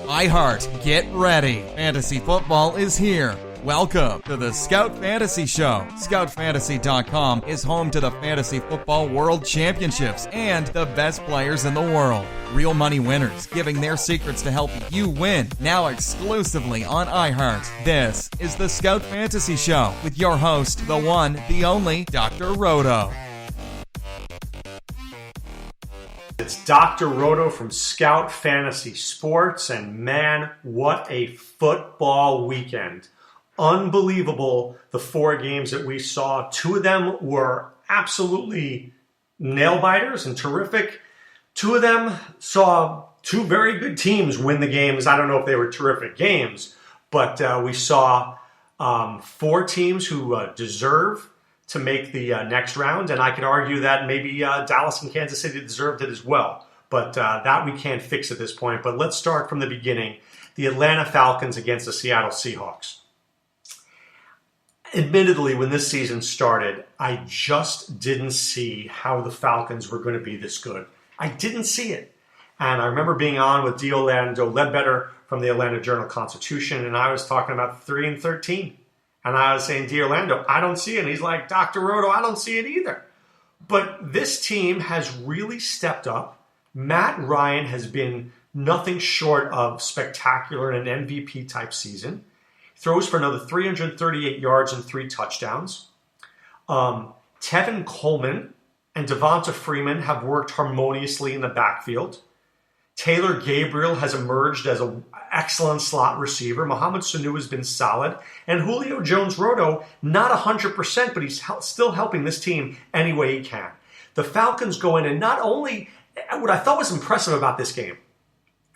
iHeart, get ready. Fantasy football is here. Welcome to the Scout Fantasy Show. ScoutFantasy.com is home to the Fantasy Football World Championships and the best players in the world. Real money winners giving their secrets to help you win. Now exclusively on iHeart. This is the Scout Fantasy Show with your host, the one, the only, Dr. Roto. It's Dr. Roto from Scout Fantasy Sports, and man, what a football weekend. Unbelievable, the 4 games that we saw. 2 of them were absolutely nail-biters and terrific. 2 of them saw 2 very good teams win the games. I don't know if they were terrific games, but we saw 4 teams who deserve to make the next round, and I could argue that maybe Dallas and Kansas City deserved it as well, but that we can't fix at this point. But let's start from the beginning. The Atlanta Falcons against the Seattle Seahawks. Admittedly, when this season started, I just didn't see how the Falcons were going to be this good. I didn't see it. And I remember being on with Dion Lewis from the Atlanta Journal-Constitution, and I was talking about 3-13. And I was saying, Dion Lewis, I don't see it. And he's like, Dr. Roto, I don't see it either. But this team has really stepped up. Matt Ryan has been nothing short of spectacular in an MVP-type season. Throws for another 338 yards and 3 touchdowns. Tevin Coleman and Devonta Freeman have worked harmoniously in the backfield. Taylor Gabriel has emerged as an excellent slot receiver. Mohamed Sanu has been solid. And Julio Jones-Roto, not 100%, but he's still helping this team any way he can. The Falcons go in, and not only, what I thought was impressive about this game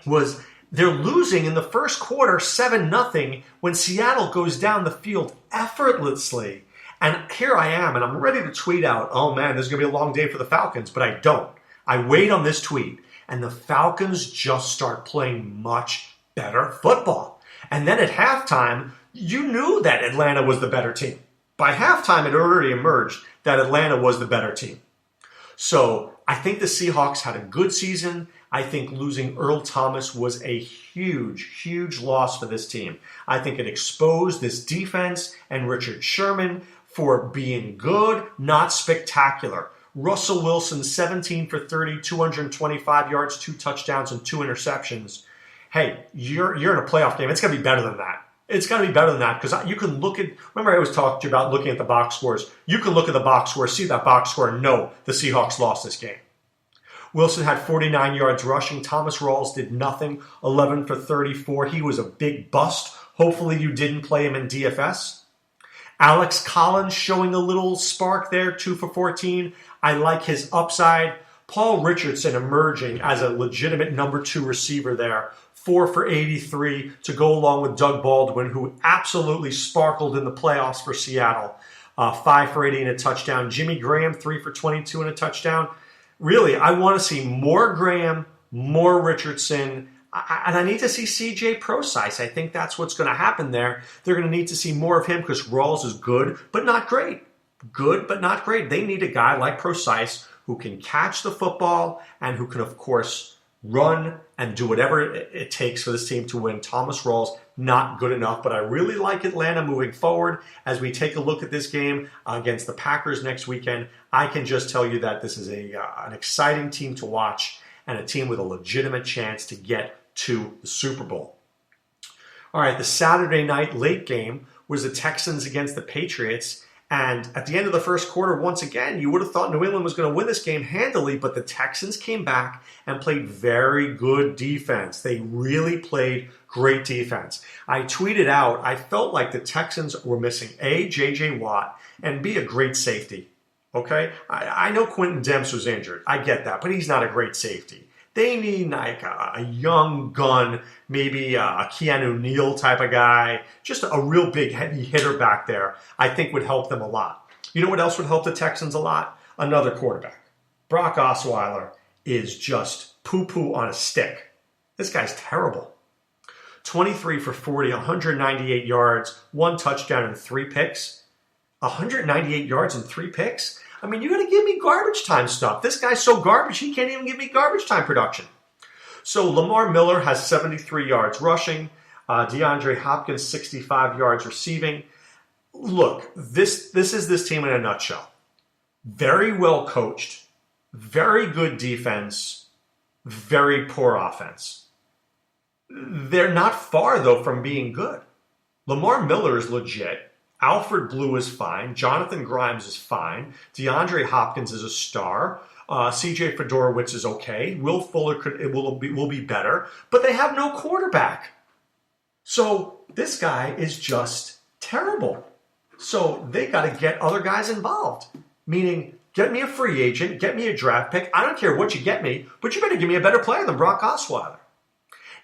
was they're losing in the first quarter 7-0 when Seattle goes down the field effortlessly. And here I am, and I'm ready to tweet out, oh man, this is going to be a long day for the Falcons, but I don't. I wait on this tweet, and the Falcons just start playing much better football. And then at halftime, you knew that Atlanta was the better team. By halftime, it already emerged that Atlanta was the better team. So I think the Seahawks had a good season. I think losing Earl Thomas was a huge, huge loss for this team. I think it exposed this defense and Richard Sherman for being good, not spectacular. Russell Wilson, 17 for 30, 225 yards, 2 touchdowns, and 2 interceptions. Hey, you're in a playoff game. It's going to be better than that. It's going to be better than that because you can look at, remember I always talked to you about looking at the box scores. You can look at the box score, see that box score, and know the Seahawks lost this game. Wilson had 49 yards rushing. Thomas Rawls did nothing, 11 for 34. He was a big bust. Hopefully you didn't play him in DFS. Alex Collins showing a little spark there, 2 for 14. I like his upside. Paul Richardson emerging as a legitimate number 2 receiver there, 4 for 83 to go along with Doug Baldwin, who absolutely sparkled in the playoffs for Seattle. 5 for 80 and a touchdown. Jimmy Graham, 3 for 22 and a touchdown. Really, I want to see more Graham, more Richardson, and I need to see CJ Prosise. I think that's what's going to happen there. They're going to need to see more of him because Rawls is good, but not great. Good, but not great. They need a guy like Prosise who can catch the football and who can, of course, run and do whatever it takes for this team to win. Thomas Rawls, not good enough, but I really like Atlanta moving forward. As we take a look at this game against the Packers next weekend, I can just tell you that this is an exciting team to watch and a team with a legitimate chance to get to the Super Bowl. All right, the Saturday night late game was the Texans against the Patriots. And at the end of the first quarter, once again, you would have thought New England was going to win this game handily, but the Texans came back and played very good defense. They really played great defense. I tweeted out, I felt like the Texans were missing A, J.J. Watt, and B, a great safety. Okay? I know Quentin Demps was injured. I get that, but he's not a great safety. They need like a young gun, maybe a Keanu Neal type of guy, just a real big heavy hitter back there, I think would help them a lot. You know what else would help the Texans a lot? Another quarterback. Brock Osweiler is just poo-poo on a stick. This guy's terrible. 23 for 40, 198 yards, 1 touchdown and 3 picks. 198 yards and 3 picks? I mean, you're going to give me garbage time stuff. This guy's so garbage, he can't even give me garbage time production. So Lamar Miller has 73 yards rushing. DeAndre Hopkins, 65 yards receiving. Look, this is this team in a nutshell. Very well coached, very good defense, very poor offense. They're not far, though, from being good. Lamar Miller is legit. Alfred Blue is fine. Jonathan Grimes is fine. DeAndre Hopkins is a star. CJ Fedorowicz is okay. Will Fuller will be better. But they have no quarterback. So this guy is just terrible. So they got to get other guys involved. Meaning, get me a free agent, get me a draft pick. I don't care what you get me, but you better give me a better player than Brock Osweiler.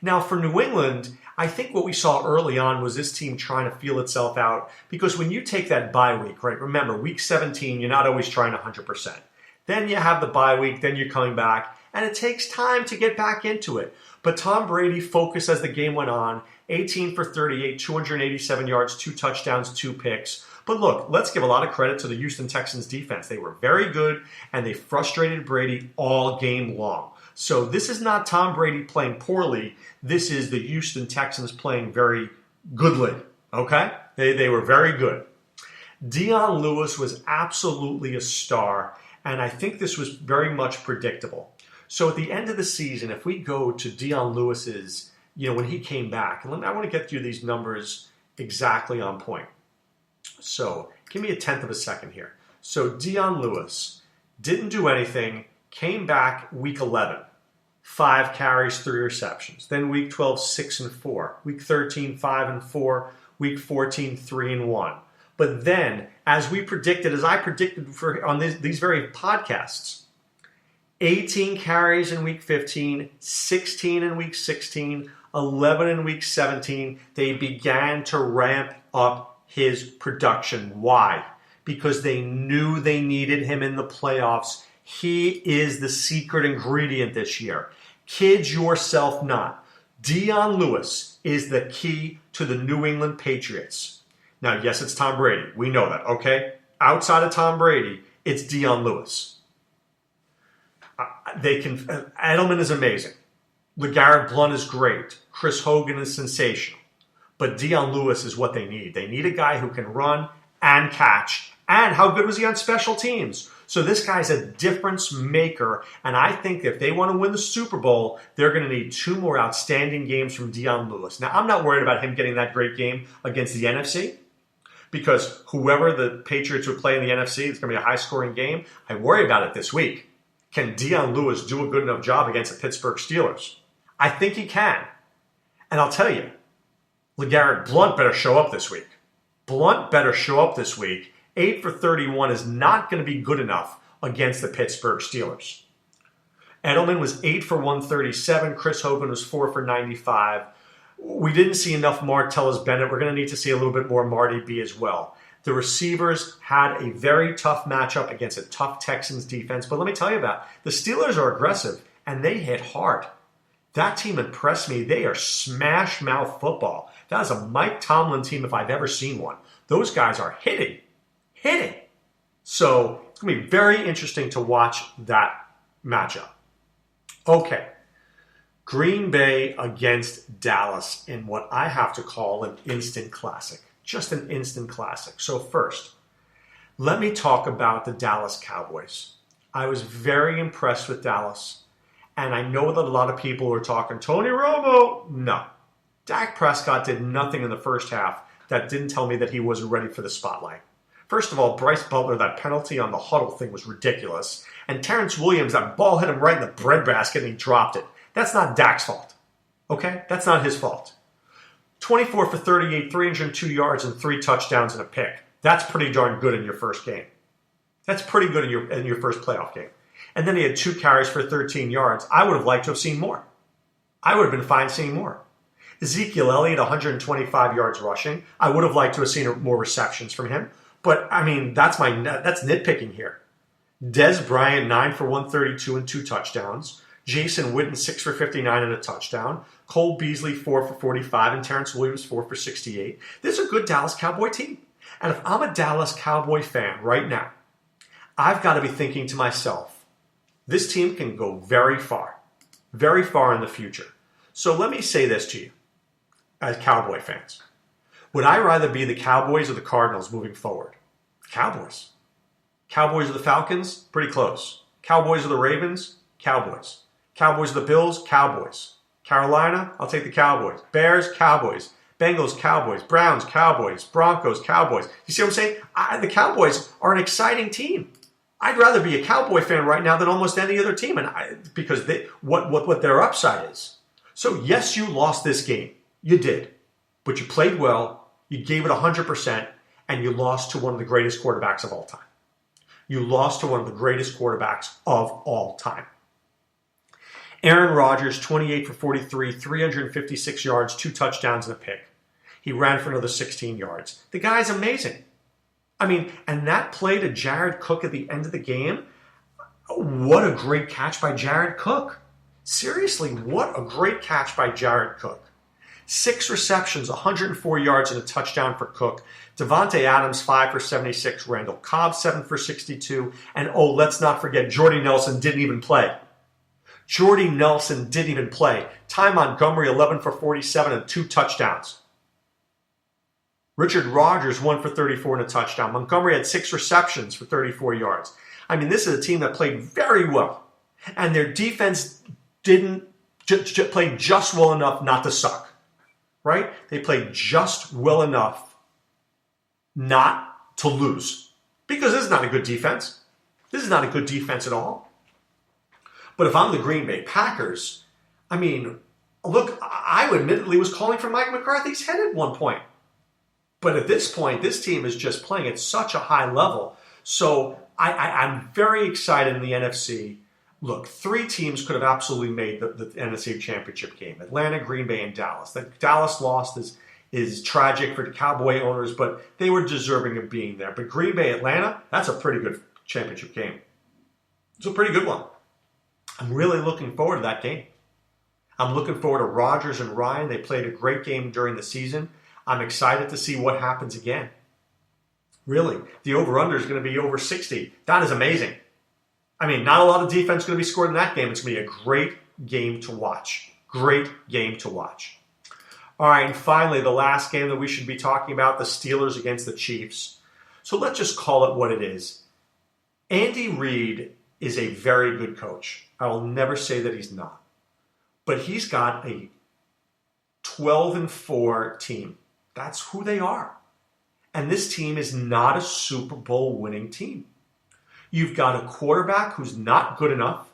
Now, for New England, I think what we saw early on was this team trying to feel itself out. Because when you take that bye week, right, remember, week 17, you're not always trying 100%. Then you have the bye week, then you're coming back, and it takes time to get back into it. But Tom Brady focused as the game went on, 18 for 38, 287 yards, 2 touchdowns, 2 picks. But look, let's give a lot of credit to the Houston Texans defense. They were very good, and they frustrated Brady all game long. So this is not Tom Brady playing poorly. This is the Houston Texans playing very goodly, okay? They were very good. Dion Lewis was absolutely a star, and I think this was very much predictable. So at the end of the season, if we go to Dion Lewis's, when he came back, and I want to get through these numbers exactly on point. So give me a tenth of a second here. So Dion Lewis didn't do anything, came back week 11. 5 carries, 3 receptions. Then week 12, 6 and 4. Week 13, 5 and 4. Week 14, 3 and 1. But then, as I predicted on these very podcasts, 18 carries in week 15, 16 in week 16, 11 in week 17. They began to ramp up his production. Why? Because they knew they needed him in the playoffs. He is the secret ingredient this year. Kid yourself not. Dion Lewis is the key to the New England Patriots. Now, yes, it's Tom Brady. We know that, okay? Outside of Tom Brady, it's Dion Lewis. Edelman is amazing. LeGarrette Blount is great. Chris Hogan is sensational. But Dion Lewis is what they need. They need a guy who can run and catch. And how good was he on special teams? So this guy's a difference maker. And I think if they want to win the Super Bowl, they're going to need 2 more outstanding games from Dion Lewis. Now, I'm not worried about him getting that great game against the NFC. Because whoever the Patriots would play in the NFC, it's going to be a high-scoring game. I worry about it this week. Can Dion Lewis do a good enough job against the Pittsburgh Steelers? I think he can. And I'll tell you, LeGarrette Blount better show up this week. Blount better show up this week. 8 for 31 is not going to be good enough against the Pittsburgh Steelers. Edelman was 8 for 137. Chris Hogan was 4 for 95. We didn't see enough Martellus Bennett. We're going to need to see a little bit more Marty B as well. The receivers had a very tough matchup against a tough Texans defense. But let me tell you the Steelers are aggressive, and they hit hard. That team impressed me. They are smash-mouth football. That is a Mike Tomlin team if I've ever seen one. Those guys are hitting. So it's going to be very interesting to watch that matchup. Okay. Green Bay against Dallas in what I have to call an instant classic. Just an instant classic. So first, let me talk about the Dallas Cowboys. I was very impressed with Dallas. And I know that a lot of people are talking, Tony Romo. No. Dak Prescott did nothing in the first half that didn't tell me that he wasn't ready for the spotlight. First of all, Bryce Butler, that penalty on the huddle thing was ridiculous. And Terrence Williams, that ball hit him right in the breadbasket and he dropped it. That's not Dak's fault. Okay? That's not his fault. 24 for 38, 302 yards and 3 touchdowns and a pick. That's pretty darn good in your first game. That's pretty good in your first playoff game. And then he had 2 carries for 13 yards. I would have liked to have seen more. I would have been fine seeing more. Ezekiel Elliott, 125 yards rushing. I would have liked to have seen more receptions from him. But, I mean, that's nitpicking here. Des Bryant, 9 for 132 and 2 touchdowns. Jason Witten, 6 for 59 and a touchdown. Cole Beasley, 4 for 45. And Terrence Williams, 4 for 68. This is a good Dallas Cowboy team. And if I'm a Dallas Cowboy fan right now, I've got to be thinking to myself, this team can go very far. very far in the future. So let me say this to you as Cowboy fans. Would I rather be the Cowboys or the Cardinals moving forward? Cowboys. Cowboys or the Falcons? Pretty close. Cowboys or the Ravens? Cowboys. Cowboys or the Bills? Cowboys. Carolina? I'll take the Cowboys. Bears? Cowboys. Bengals? Cowboys. Browns? Cowboys. Broncos? Cowboys. You see what I'm saying? The Cowboys are an exciting team. I'd rather be a Cowboy fan right now than almost any other team, because what their upside is. So yes, you lost this game. You did. But you played well, you gave it 100%, and you lost to one of the greatest quarterbacks of all time. You lost to one of the greatest quarterbacks of all time. Aaron Rodgers, 28 for 43, 356 yards, 2 touchdowns and a pick. He ran for another 16 yards. The guy's amazing. And that play to Jared Cook at the end of the game, what a great catch by Jared Cook. Seriously, what a great catch by Jared Cook. 6 receptions, 104 yards and a touchdown for Cook. Devontae Adams, 5 for 76. Randall Cobb, 7 for 62. And let's not forget, Jordy Nelson didn't even play. Jordy Nelson didn't even play. Ty Montgomery, 11 for 47 and 2 touchdowns. Richard Rodgers, 1 for 34 and a touchdown. Montgomery had 6 receptions for 34 yards. This is a team that played very well. And their defense didn't play just well enough not to suck. Right? They played just well enough not to lose. Because this is not a good defense. This is not a good defense at all. But if I'm the Green Bay Packers, look, I admittedly was calling for Mike McCarthy's head at one point. But at this point, this team is just playing at such a high level. So I'm very excited in the NFC. Look, 3 teams could have absolutely made the NFC Championship game. Atlanta, Green Bay, and Dallas. That Dallas lost is tragic for the Cowboy owners, but they were deserving of being there. But Green Bay, Atlanta, that's a pretty good championship game. It's a pretty good one. I'm really looking forward to that game. I'm looking forward to Rodgers and Ryan. They played a great game during the season. I'm excited to see what happens again. Really, the over-under is going to be over 60. That is amazing. Not a lot of defense going to be scored in that game. It's going to be a great game to watch. Great game to watch. All right, and finally, the last game that we should be talking about, the Steelers against the Chiefs. So let's just call it what it is. Andy Reid is a very good coach. I will never say that he's not. But he's got a 12-4 team. That's who they are. And this team is not a Super Bowl winning team. You've got a quarterback who's not good enough.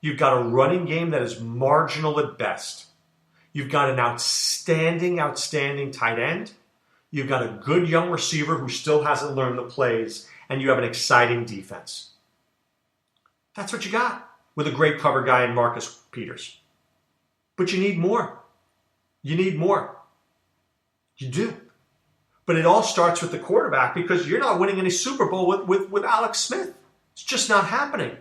You've got a running game that is marginal at best. You've got an outstanding tight end. You've got a good young receiver who still hasn't learned the plays. And you have an exciting defense. That's what you got with a great cover guy in Marcus Peters. But you need more. You need more. You do. But it all starts with the quarterback, because you're not winning any Super Bowl with Alex Smith. It's just not happening.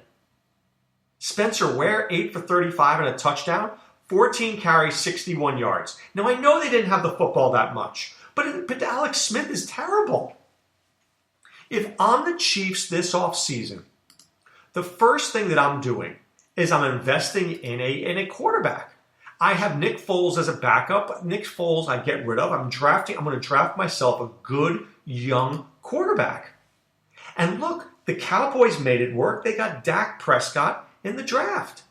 Spencer Ware, 8 for 35 and a touchdown, 14 carries, 61 yards. Now, I know they didn't have the football that much, but Alex Smith is terrible. If I'm the Chiefs this offseason, the first thing that I'm doing is I'm investing in a quarterback. I have Nick Foles as a backup. Nick Foles I get rid of. I'm going to draft myself a good young quarterback. And look, the Cowboys made it work. They got Dak Prescott in the draft.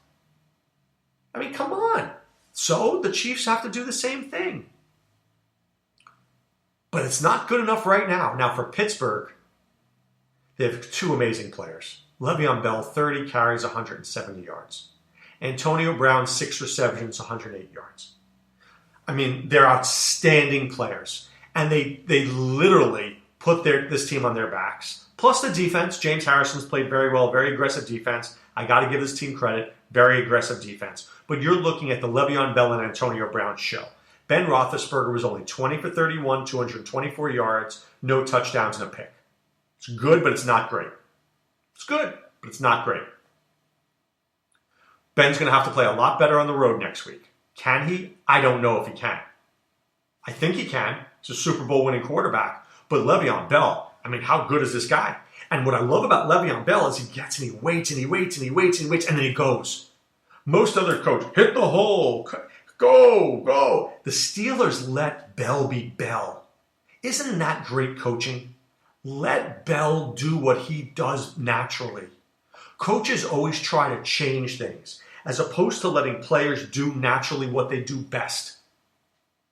Come on. So the Chiefs have to do the same thing. But it's not good enough right now. Now for Pittsburgh, they have 2 amazing players. Le'Veon Bell, 30 carries, 170 yards. Antonio Brown, 6 receptions, 108 yards. They're outstanding players. And they literally put this team on their backs. Plus the defense. James Harrison's played very well, very aggressive defense. I got to give this team credit. Very aggressive defense. But you're looking at the Le'Veon Bell and Antonio Brown show. Ben Roethlisberger was only 20 for 31, 224 yards, no touchdowns and a pick. It's good, but it's not great. It's good, but it's not great. Ben's going to have to play a lot better on the road next week. Can he? I don't know if he can. I think he can. He's a Super Bowl winning quarterback. But Le'Veon Bell, how good is this guy? And what I love about Le'Veon Bell is he gets and he waits and he waits and he waits and he waits and then he goes. Most other coaches, hit the hole, go. The Steelers let Bell be Bell. Isn't that great coaching? Let Bell do what he does naturally. Coaches always try to change things, as opposed to letting players do naturally what they do best.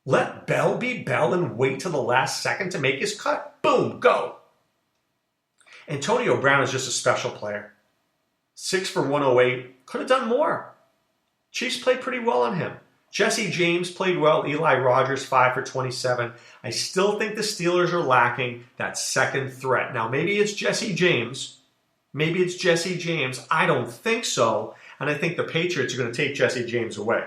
Let Bell be Bell and wait till the last second to make his cut. Boom, go. Antonio Brown is just a special player. 6 for 108. Could have done more. Chiefs played pretty well on him. Jesse James played well. Eli Rogers, 5 for 27. I still think the Steelers are lacking that second threat. Now, maybe it's Jesse James. I don't think so. And I think the Patriots are going to take Jesse James away.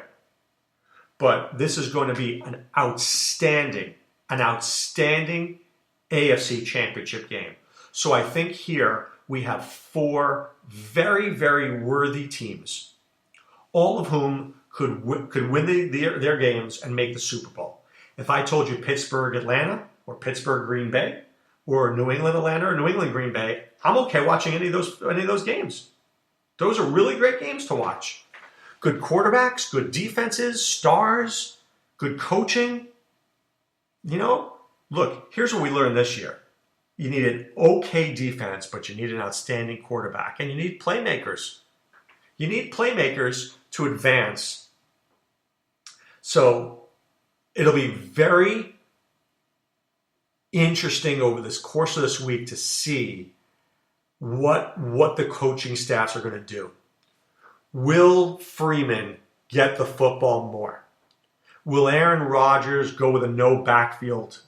But this is going to be an outstanding AFC championship game. So I think here we have 4 very, very worthy teams, all of whom could win their games and make the Super Bowl. If I told you Pittsburgh, Atlanta, or Pittsburgh, Green Bay, or New England, Atlanta, or New England, Green Bay, I'm okay watching any of those games. Those are really great games to watch. Good quarterbacks, good defenses, stars, good coaching. Look, here's what we learned this year. You need an okay defense, but you need an outstanding quarterback. And you need playmakers. You need playmakers to advance. So it'll be very interesting over this course of this week to see what the coaching staffs are going to do. Will Freeman get the football more? Will Aaron Rodgers go with a no backfield?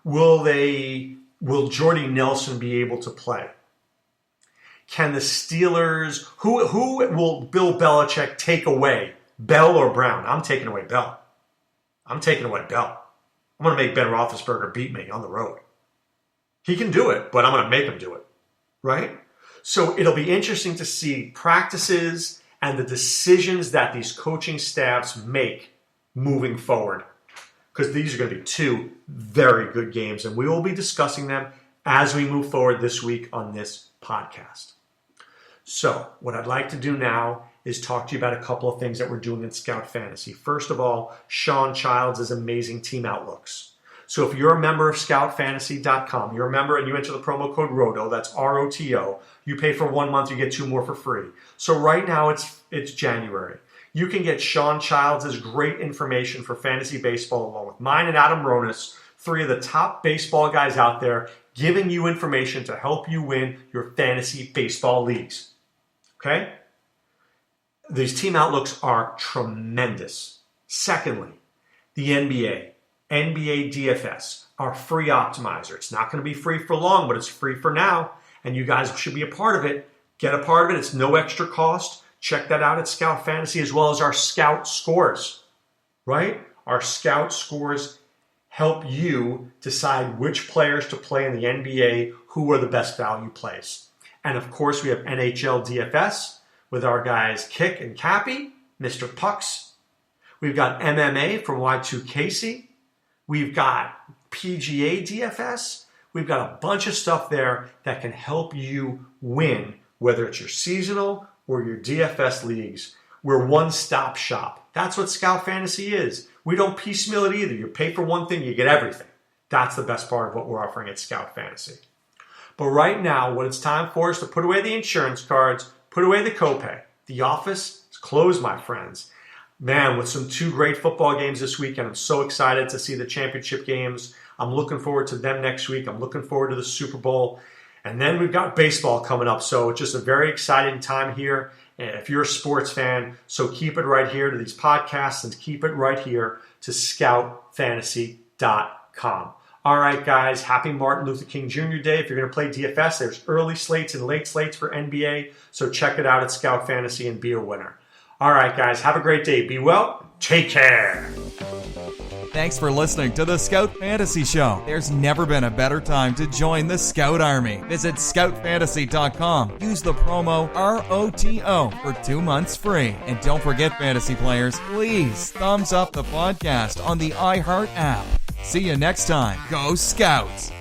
Will Jordy Nelson be able to play? Can the Steelers, who will Bill Belichick take away? Bell or Brown? I'm taking away Bell. I'm going to make Ben Roethlisberger beat me on the road. He can do it, but I'm going to make him do it. Right? So it'll be interesting to see practices and the decisions that these coaching staffs make moving forward. Because these are going to be 2 very good games, and we will be discussing them as we move forward this week on this podcast. So what I'd like to do now is talk to you about a couple of things that we're doing in Scout Fantasy. First of all, Sean Childs' amazing team outlooks. So if you're a member of scoutfantasy.com, you're a member and you enter the promo code ROTO, that's ROTO, you pay for 1 month, you get 2 more for free. So right now it's January. You can get Sean Childs' great information for fantasy baseball along with mine and Adam Ronis, 3 of the top baseball guys out there, giving you information to help you win your fantasy baseball leagues. Okay? These team outlooks are tremendous. Secondly, the NBA DFS, our free optimizer. It's not going to be free for long, but it's free for now, and you guys should be a part of it. Get a part of it. It's no extra cost. Check that out at Scout Fantasy, as well as our Scout Scores, right? Our Scout Scores help you decide which players to play in the NBA, who are the best value plays. And of course, we have NHL DFS with our guys Kick and Cappy, Mr. Pucks. We've got MMA from Y2 Casey. We've got PGA DFS. We've got a bunch of stuff there that can help you win, whether it's your seasonal or your DFS leagues. We're one-stop shop. That's what Scout Fantasy is. We don't piecemeal it either. You pay for one thing, you get everything. That's the best part of what we're offering at Scout Fantasy. But right now, what it's time for is to put away the insurance cards, put away the copay. The office is closed, my friends. Man, with some 2 great football games this weekend, I'm so excited to see the championship games. I'm looking forward to them next week. I'm looking forward to the Super Bowl. And then we've got baseball coming up. So it's just a very exciting time here. If you're a sports fan, so keep it right here to these podcasts and keep it right here to scoutfantasy.com. All right, guys, happy Martin Luther King Jr. Day. If you're going to play DFS, there's early slates and late slates for NBA. So check it out at Scout Fantasy and be a winner. All right, guys, have a great day. Be well. Take care. Thanks for listening to the Scout Fantasy Show. There's never been a better time to join the Scout Army. Visit scoutfantasy.com. Use the promo ROTO for 2 months free. And don't forget, fantasy players, please thumbs up the podcast on the iHeart app. See you next time. Go Scouts!